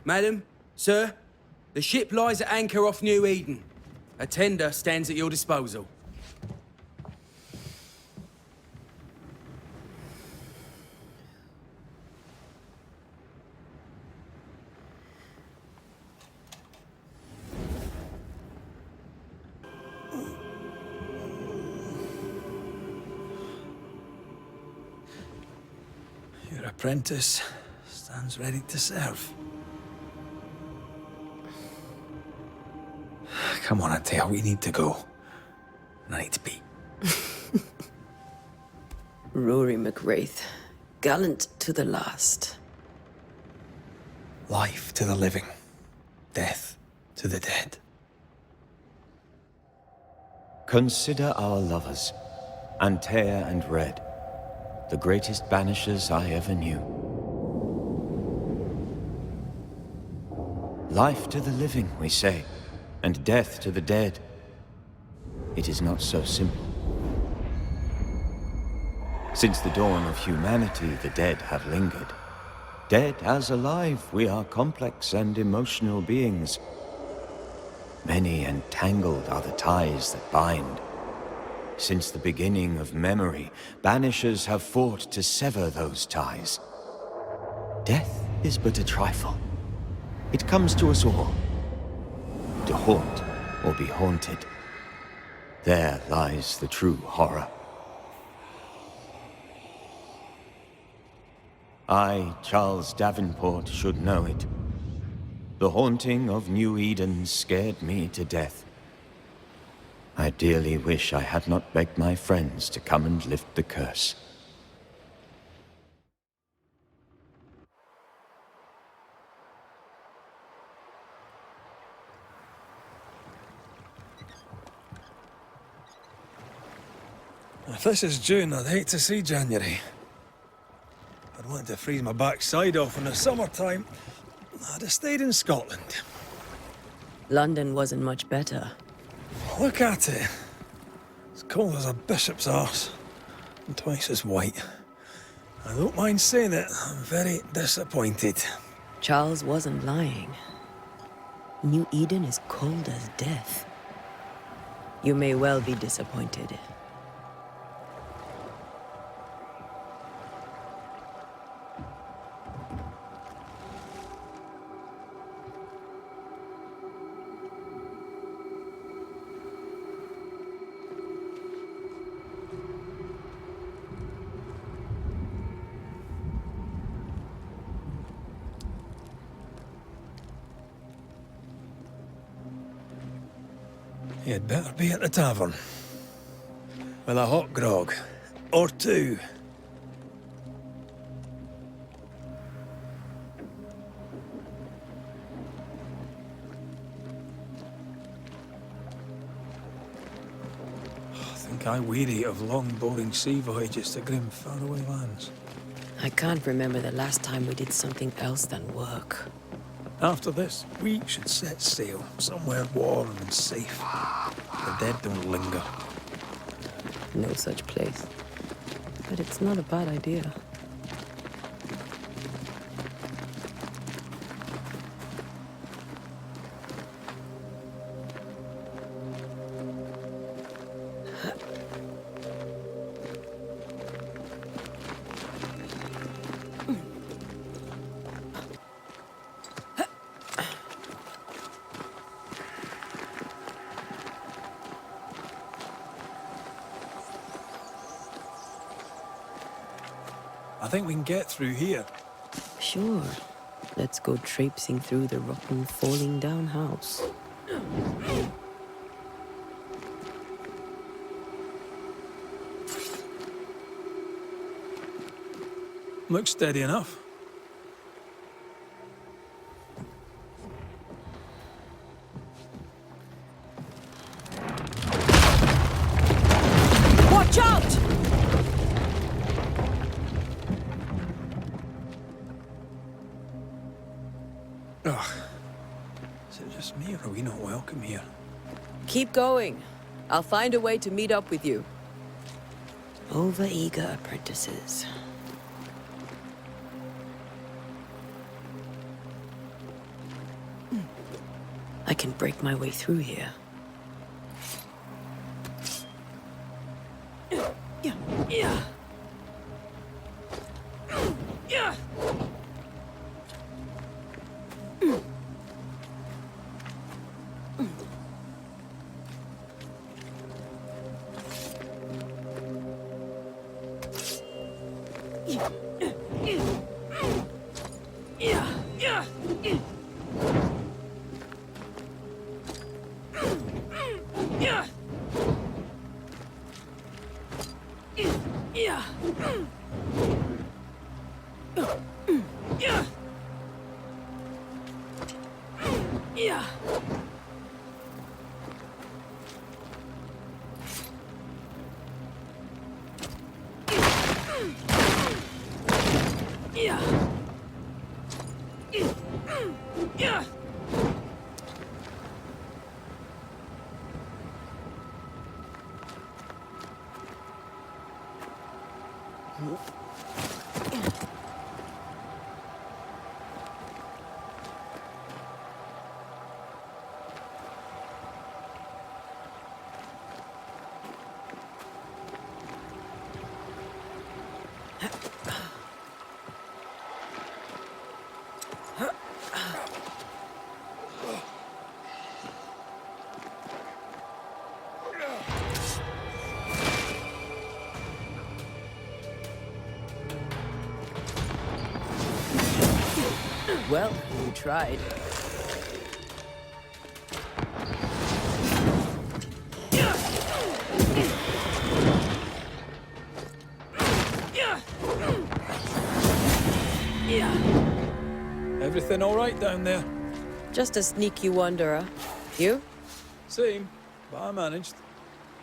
Madam, sir, the ship lies at anchor off New Eden. A tender stands at your disposal. Your apprentice stands ready to serve. Come on, Atea, we need to go. And I need to pee. Rory McWraith, gallant to the last. Life to the living, death to the dead. Consider our lovers, Antea and Red, the greatest banishers I ever knew. Life to the living, we say, and death to the dead. It is not so simple. Since the dawn of humanity, the dead have lingered. Dead as alive, we are complex and emotional beings. Many and tangled are the ties that bind. Since the beginning of memory, banishers have fought to sever those ties. Death is but a trifle. It comes to us all. To haunt or be haunted. There lies the true horror. I, Charles Davenport, should know it. The haunting of New Eden scared me to death. I dearly wish I had not begged my friends to come and lift the curse. If this is June, I'd hate to see January. I'd want to freeze my backside off in the summertime. I'd have stayed in Scotland. London wasn't much better. Look at it. As cold as a bishop's arse. And twice as white. I don't mind saying it, I'm very disappointed. Charles wasn't lying. New Eden is cold as death. You may well be disappointed. You'd better be at the tavern. With a hot grog. Or two. I think I weary of long, boring sea voyages to grim, faraway lands. I can't remember the last time we did something else than work. After this, we should set sail somewhere warm and safe. The dead don't linger. No such place. But it's not a bad idea. I think we can get through here. Sure. Let's go traipsing through the rotten, falling down house. Looks steady enough. Watch out! Ugh. Is it just me, or are we not welcome here? Keep going. I'll find a way to meet up with you. Over-eager apprentices. can break my way through here. Yeah. Yeah. Yeah. Well, you tried. Everything all right down there? Just a sneaky wanderer. You? Same, but I managed.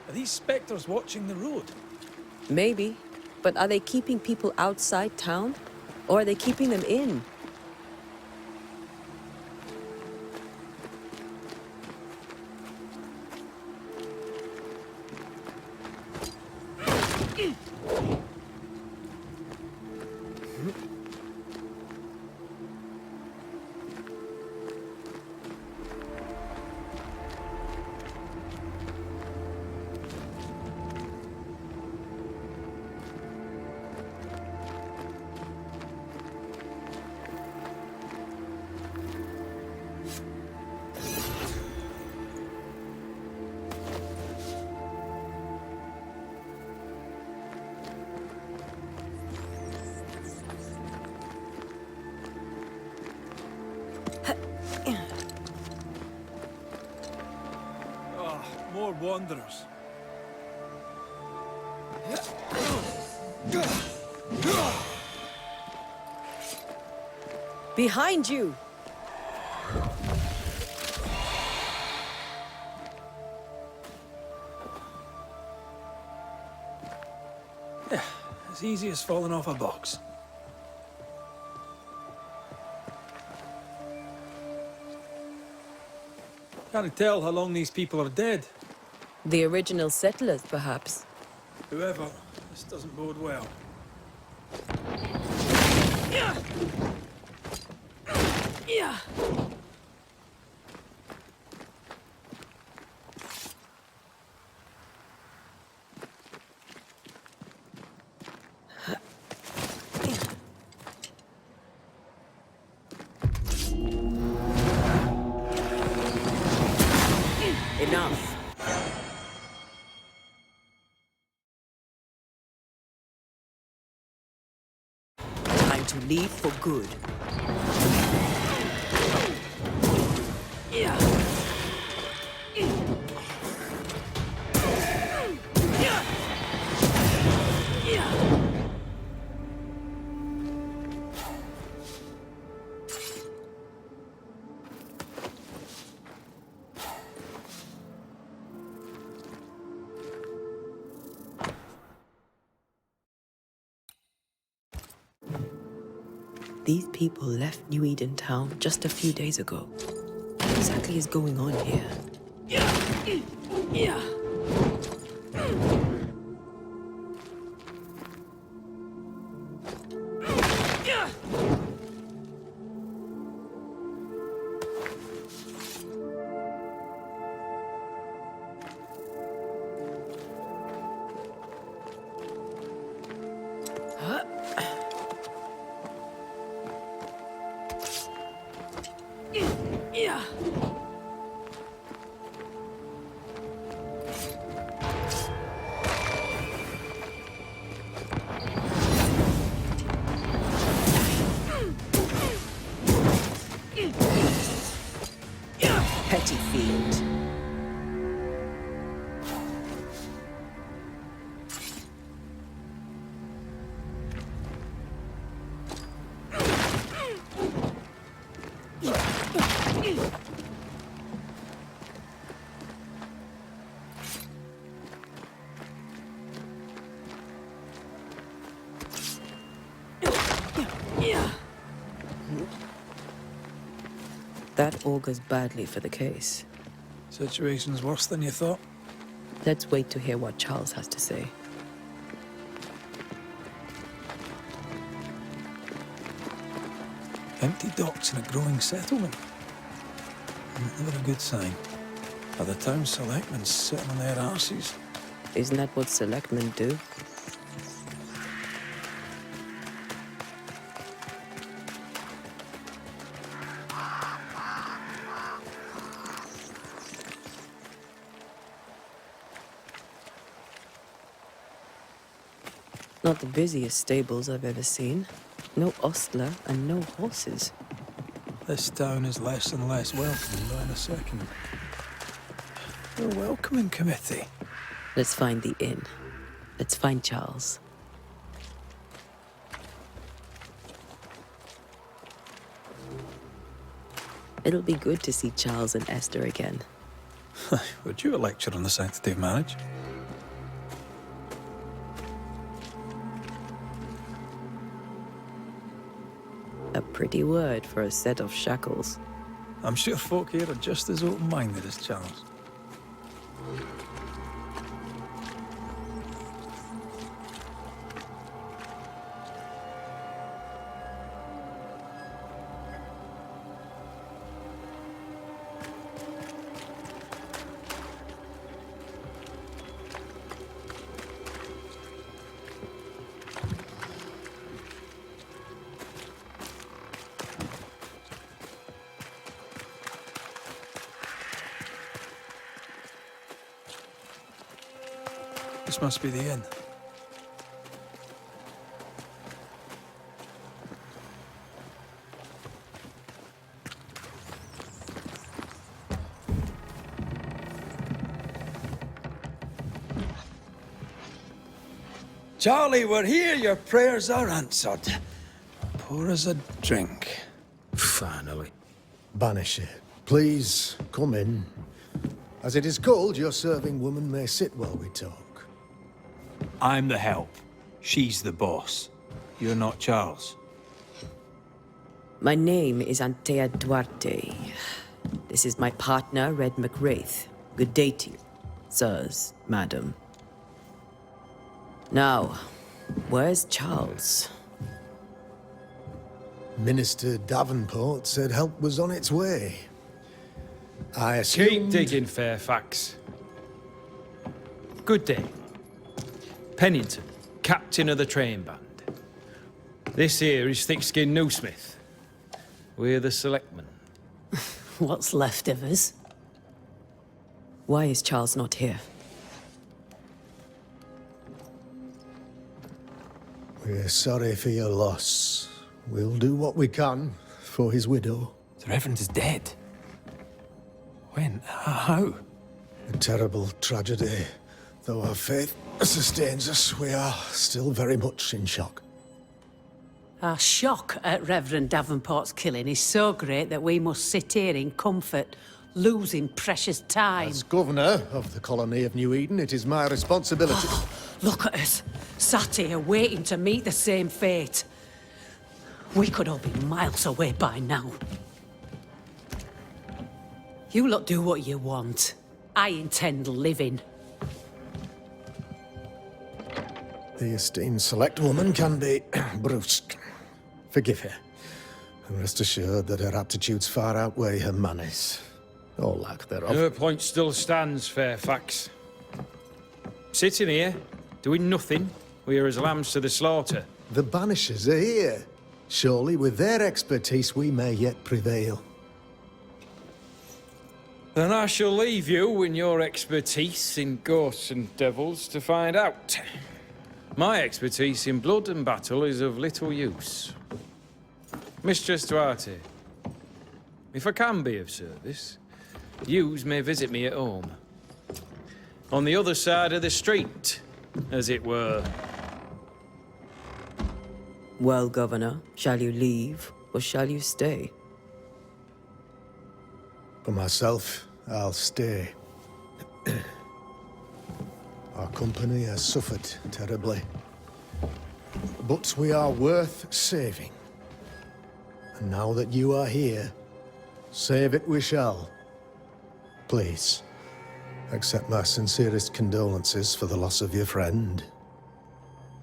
Are these spectres watching the road? Maybe. But are they keeping people outside town? Or are they keeping them in? More wanderers. Behind you! Yeah, as easy as falling off a box. Can't tell how long these people are dead. The original settlers, perhaps. Whoever, this doesn't bode well. Yeah. Enough. Time to leave for good. These people left New Eden town just a few days ago. What exactly is going on here? petty fiend. That augurs badly for the case. Situation's worse than you thought. Let's wait to hear what Charles has to say. Empty docks in a growing settlement. Never a good sign. Are the town selectmen sitting on their arses? Isn't that what selectmen do? Not the busiest stables I've ever seen. No ostler and no horses. This town is less and less welcoming by the second. The welcoming committee. Let's find the inn. Let's find Charles. It'll be good to see Charles and Esther again. Would you a lecture on the sanctity of marriage? A pretty word for a set of shackles. I'm sure folk here are just as open-minded as Charles. This must be the inn. Charlie, we're here. Your prayers are answered. Pour us a drink. Finally. Banisher, please come in. As it is called, your serving woman may sit while we talk. I'm the help. She's the boss. You're not Charles. My name is Antea Duarte. This is my partner, Red McWraith. Good day to you, sirs, madam. Now, where's Charles? Minister Davenport said help was on its way. I Keep assumed... digging, Fairfax. Good day. Pennington, captain of the train band. This here is Thick-Skinned Newsmith. We're the selectmen. What's left of us? Why is Charles not here? We're sorry for your loss. We'll do what we can for his widow. The Reverend is dead. When? How? A terrible tragedy. Though our faith sustains us, we are still very much in shock. Our shock at Reverend Davenport's killing is so great that we must sit here in comfort, losing precious time. As governor of the colony of New Eden, it is my responsibility... Look at us, sat here waiting to meet the same fate. We could all be miles away by now. You lot do what you want. I intend living. The esteemed select woman can be brusque. Forgive her. And rest assured that her aptitudes far outweigh her manners. Or lack thereof. Her point still stands, Fairfax. Sitting here, doing nothing, we are as lambs to the slaughter. The Banishers are here. Surely with their expertise we may yet prevail. Then I shall leave you in your expertise in ghosts and devils to find out. My expertise in blood and battle is of little use. Mistress Duarte, if I can be of service, Yous may visit me at home. On the other side of the street, as it were. Well, Governor, shall you leave or shall you stay? For myself, I'll stay. Our company has suffered terribly. But we are worth saving. And now that you are here, save it we shall. Please, accept my sincerest condolences for the loss of your friend.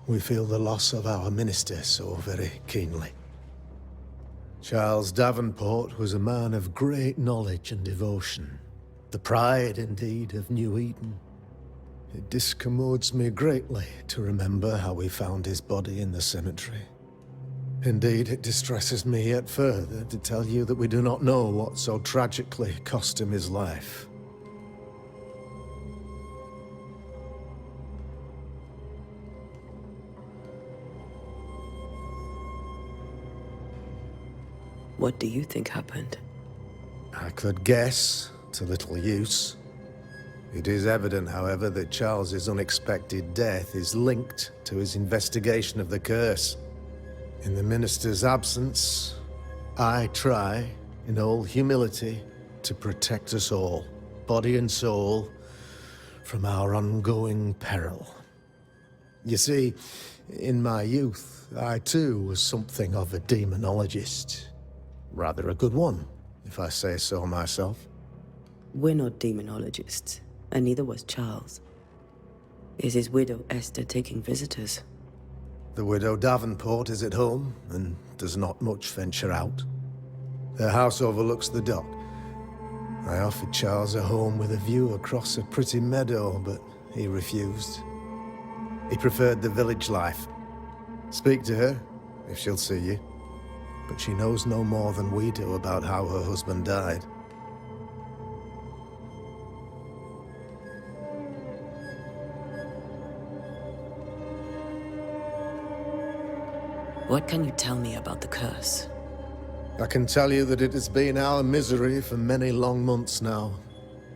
We feel the loss of our minister so very keenly. Charles Davenport was a man of great knowledge and devotion. The pride, indeed, of New Eden. It discommodes me greatly to remember how we found his body in the cemetery. Indeed, it distresses me yet further to tell you that we do not know what so tragically cost him his life. What do you think happened? I could guess, to little use. It is evident, however, that Charles's unexpected death is linked to his investigation of the curse. In the minister's absence, I try, in all humility, to protect us all, body and soul, from our ongoing peril. You see, in my youth, I too was something of a demonologist. Rather a good one, if I say so myself. We're not demonologists, and neither was Charles. Is his widow Esther taking visitors? The widow Davenport is at home, and does not much venture out. Their house overlooks the dock. I offered Charles a home with a view across a pretty meadow, but he refused. He preferred the village life. Speak to her, if she'll see you. But she knows no more than we do about how her husband died. What can you tell me about the curse? I can tell you that it has been our misery for many long months now.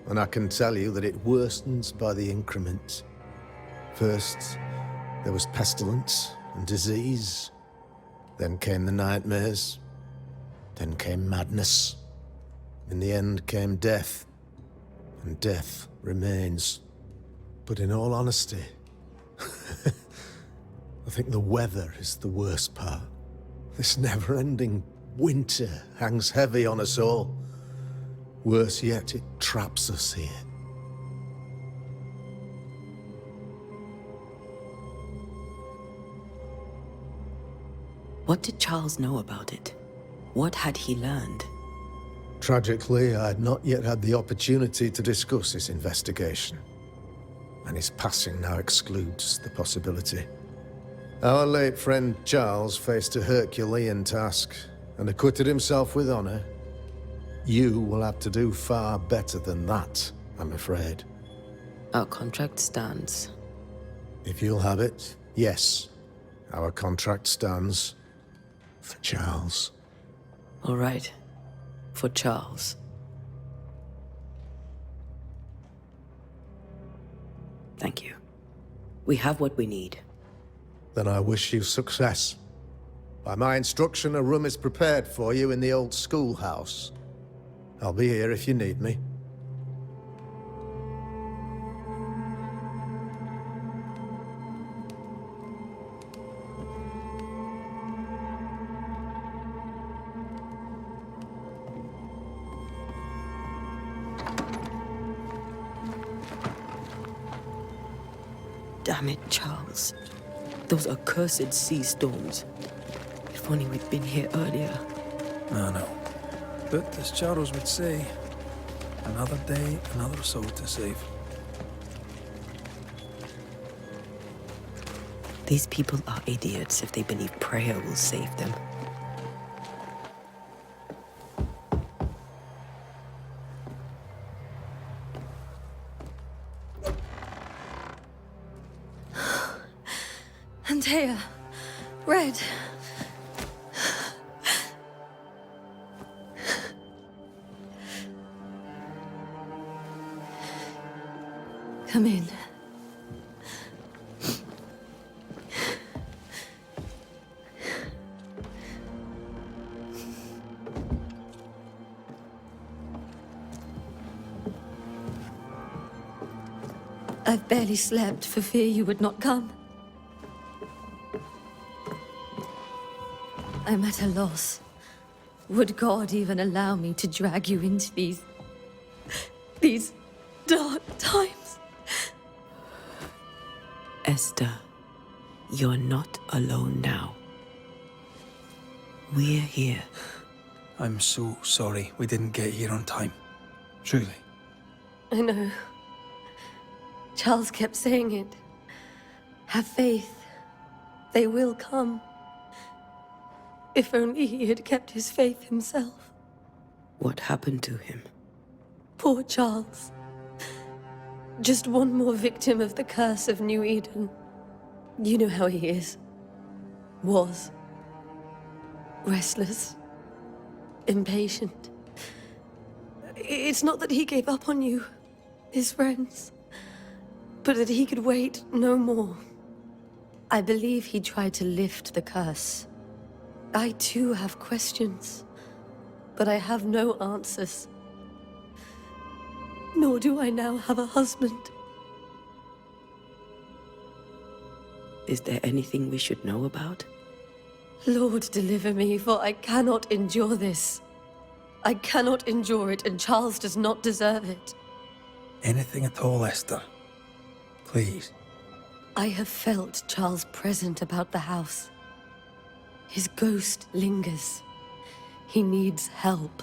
And I can tell you that it worstens by the increment. First, there was pestilence and disease. Then came the nightmares. Then came madness. In the end came death. And death remains. But in all honesty, I think the weather is the worst part. This never-ending winter hangs heavy on us all. Worse yet, it traps us here. What did Charles know about it? What had he learned? Tragically, I had not yet had the opportunity to discuss his investigation. And his passing now excludes the possibility. Our late friend Charles faced a Herculean task and acquitted himself with honor. You will have to do far better than that, I'm afraid. Our contract stands. If you'll have it, yes. Our contract stands for Charles. All right. For Charles. Thank you. We have what we need. Then I wish you success. By my instruction, a room is prepared for you in the old schoolhouse. I'll be here if you need me. Damn it, Charles. Those accursed sea storms. If only we'd been here earlier. I know. But as Charles would say, another day, another soul to save. These people are idiots if they believe prayer will save them. Antea, Red. Come in. I've barely slept for fear you would not come. I'm at a loss. Would God even allow me to drag you into these dark times? Esther, you're not alone now. We're here. I'm so sorry we didn't get here on time. Truly. I know. Charles kept saying it. Have faith. They will come. If only he had kept his faith himself. What happened to him? Poor Charles. Just one more victim of the curse of New Eden. You know how he is. Was. Restless. Impatient. It's not that he gave up on you, his friends, but that he could wait no more. I believe he tried to lift the curse. I too have questions, but I have no answers. Nor do I now have a husband. Is there anything we should know about? Lord, deliver me, for I cannot endure this. I cannot endure it, and Charles does not deserve it. Anything at all, Esther. Please. I have felt Charles present about the house. His ghost lingers. He needs help.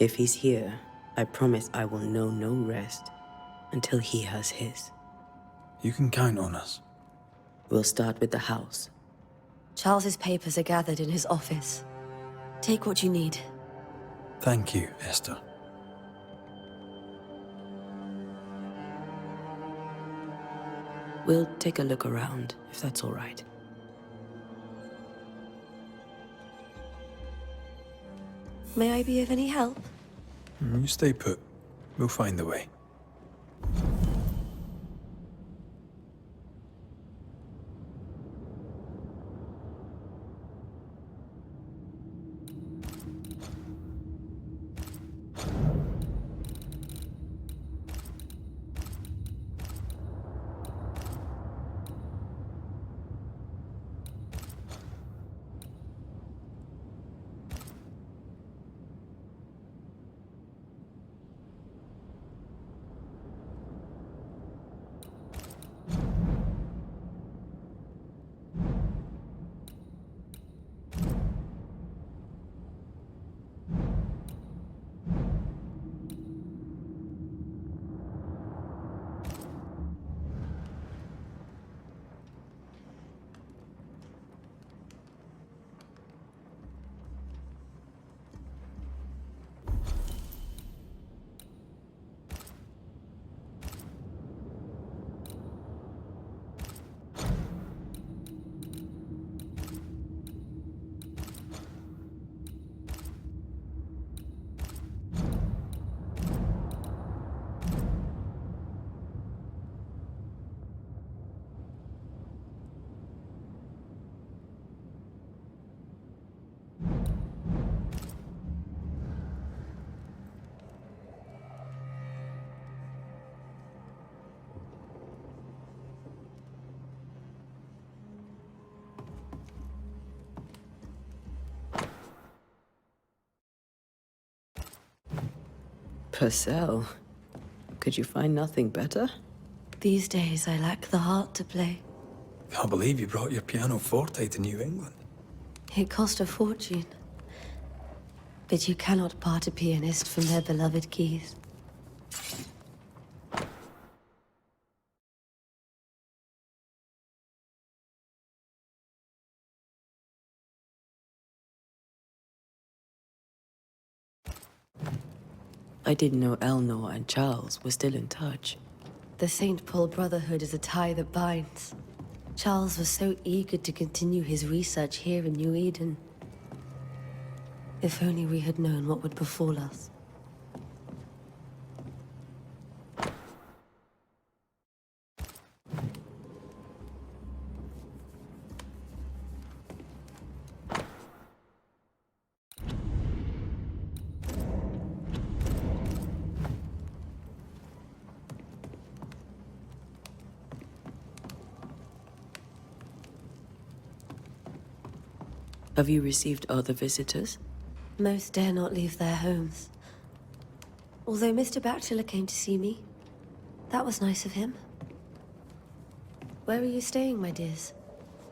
If he's here, I promise I will know no rest until he has his. You can count on us. We'll start with the house. Charles's papers are gathered in his office. Take what you need. Thank you, Esther. We'll take a look around, if that's all right. May I be of any help? You stay put. We'll find the way. Purcell, could you find nothing better? These days, I lack the heart to play. Can't believe you brought your pianoforte to New England. It cost a fortune. But you cannot part a pianist from their beloved keys. I didn't know Eleanor and Charles were still in touch. The St. Paul Brotherhood is a tie that binds. Charles was so eager to continue his research here in New Eden. If only we had known what would befall us. Have you received other visitors? Most dare not leave their homes. Although Mr. Bachelor came to see me. That was nice of him. Where are you staying, my dears?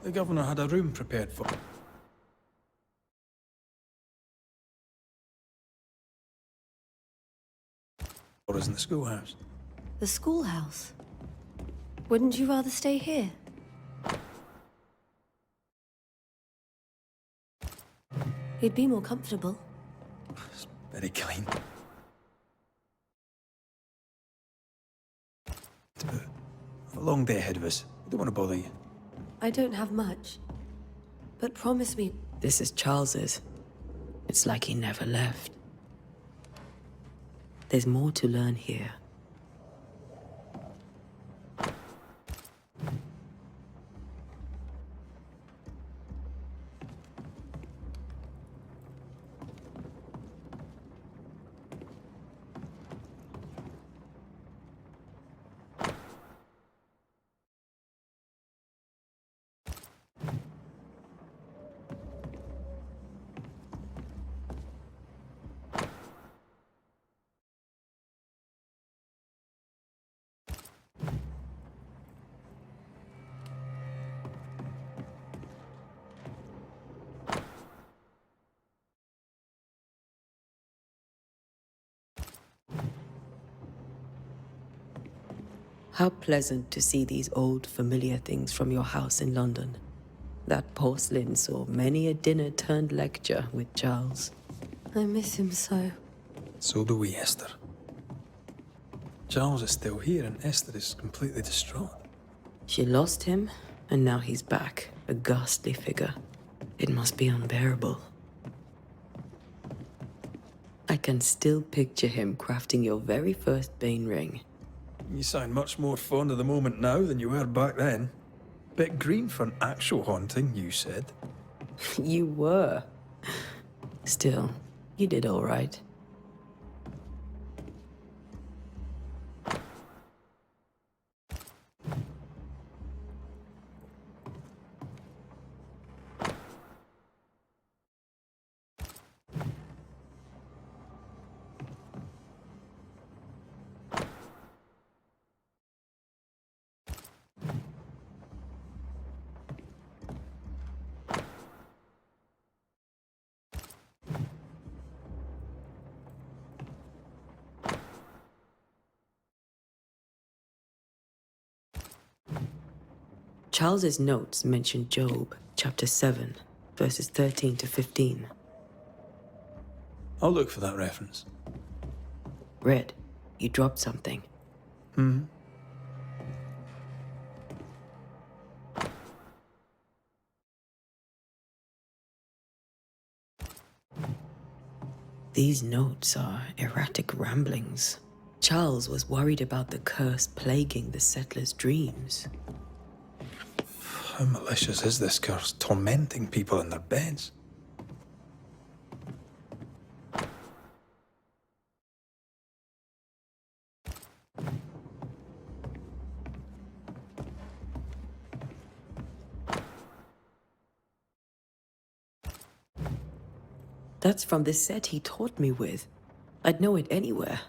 The governor had a room prepared for us in the schoolhouse. The schoolhouse? Wouldn't you rather stay here? You'd be more comfortable. It's very kind. But a long day ahead of us. I don't want to bother you. I don't have much. But promise me, This is Charles's. It's like he never left. There's more to learn here. How pleasant to see these old, familiar things from your house in London. That porcelain saw many a dinner turned lecture with Charles. I miss him so. So do we, Esther. Charles is still here and Esther is completely distraught. She lost him, and now he's back, a ghastly figure. It must be unbearable. I can still picture him crafting your very first Bane ring. You sound much more fond of the moment now than you were back then. Bit green for an actual haunting, you said. You were. Still, you did all right. Charles's notes mention Job, chapter 7, verses 13 to 15. I'll look for that reference. Red, you dropped something. These notes are erratic ramblings. Charles was worried about the curse plaguing the settlers' dreams. How malicious is this curse, tormenting people in their beds? That's from the set he taught me with. I'd know it anywhere.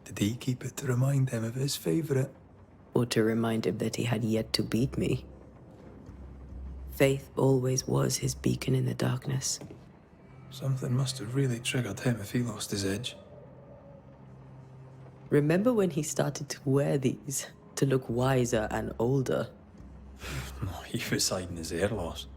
Did he keep it to remind him of his favourite? Or to remind him that he had yet to beat me. Faith always was his beacon in the darkness. Something must have really triggered him if he lost his edge. Remember when he started to wear these to look wiser and older? No, he was hiding his hair loss.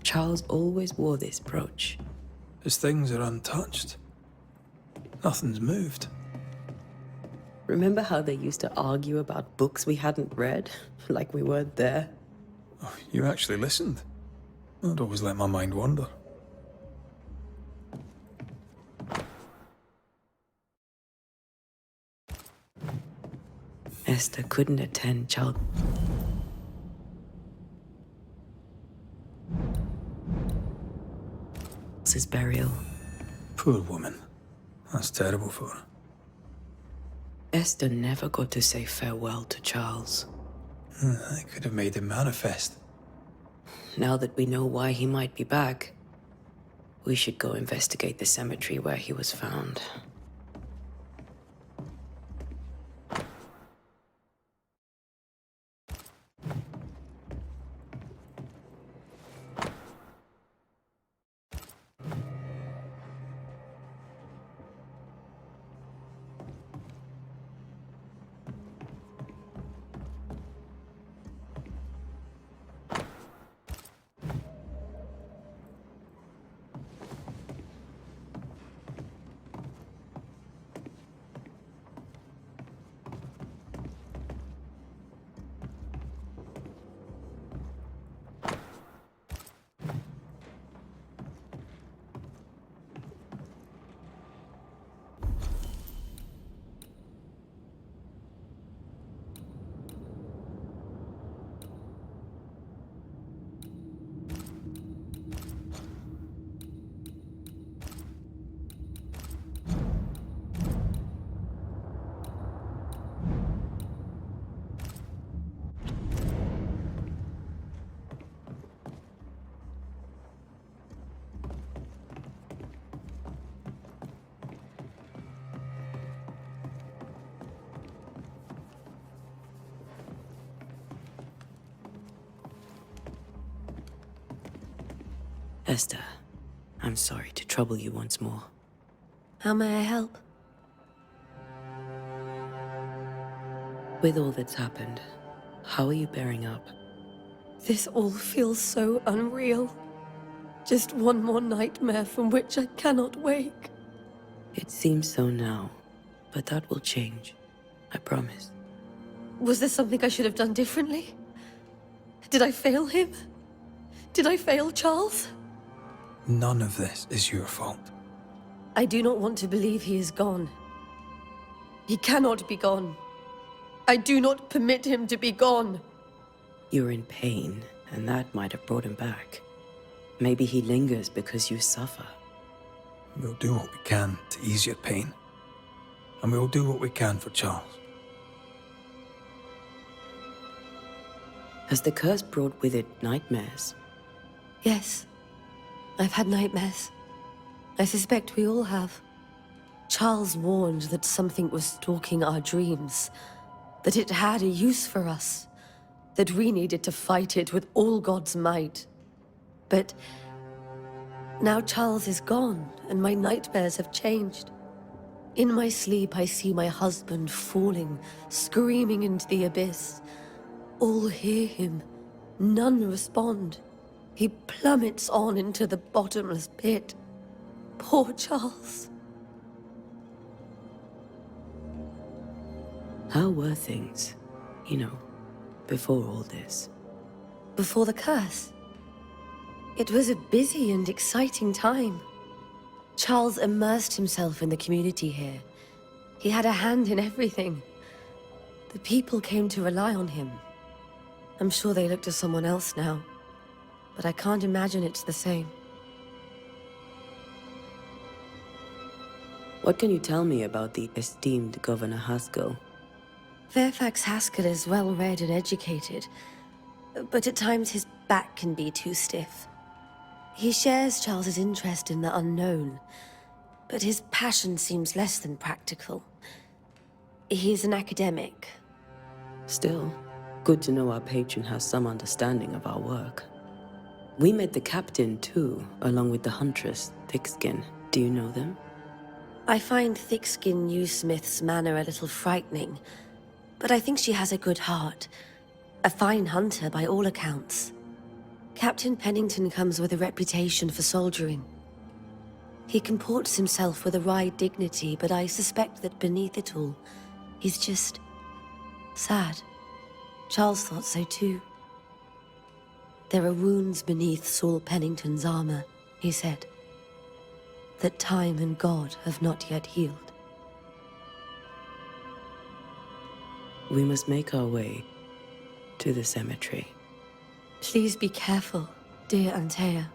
Charles always wore this brooch. His things are untouched. Nothing's moved. Remember how they used to argue about books we hadn't read? Like we weren't there? Oh, you actually listened. I'd always let my mind wander. Esther couldn't attend Charles's burial. Poor woman. That's terrible for her. Esther never got to say farewell to Charles. I could have made him manifest. Now that we know why he might be back, we should go investigate the cemetery where he was found. Esther, I'm sorry to trouble you once more. How may I help? With all that's happened, how are you bearing up? This all feels so unreal. Just one more nightmare from which I cannot wake. It seems so now, but that will change. I promise. Was there something I should have done differently? Did I fail him? Did I fail Charles? None of this is your fault. I do not want to believe he is gone. He cannot be gone. I do not permit him to be gone. You're in pain, and that might have brought him back. Maybe he lingers because you suffer. We'll do what we can to ease your pain. And we'll do what we can for Charles. Has the curse brought with it nightmares? Yes. I've had nightmares. I suspect we all have. Charles warned that something was stalking our dreams, that it had a use for us, that we needed to fight it with all God's might. But now Charles is gone, and my nightmares have changed. In my sleep, I see my husband falling, screaming into the abyss. All hear him. None respond. He plummets on into the bottomless pit. Poor Charles. How were things, before all this? Before the curse. It was a busy and exciting time. Charles immersed himself in the community here. He had a hand in everything. The people came to rely on him. I'm sure they look to someone else now, but I can't imagine it's the same. What can you tell me about the esteemed Governor Haskell? Fairfax Haskell is well-read and educated, but at times his back can be too stiff. He shares Charles's interest in the unknown, but his passion seems less than practical. He's an academic. Still, good to know our patron has some understanding of our work. We met the captain, too, along with the huntress, Thickskin. Do you know them? I find Thickskin Newsmith's manner a little frightening, but I think she has a good heart. A fine hunter by all accounts. Captain Pennington comes with a reputation for soldiering. He comports himself with a wry dignity, but I suspect that beneath it all, he's just sad. Charles thought so too. There are wounds beneath Saul Pennington's armor, he said, that time and God have not yet healed. We must make our way to the cemetery. Please be careful, dear Antea.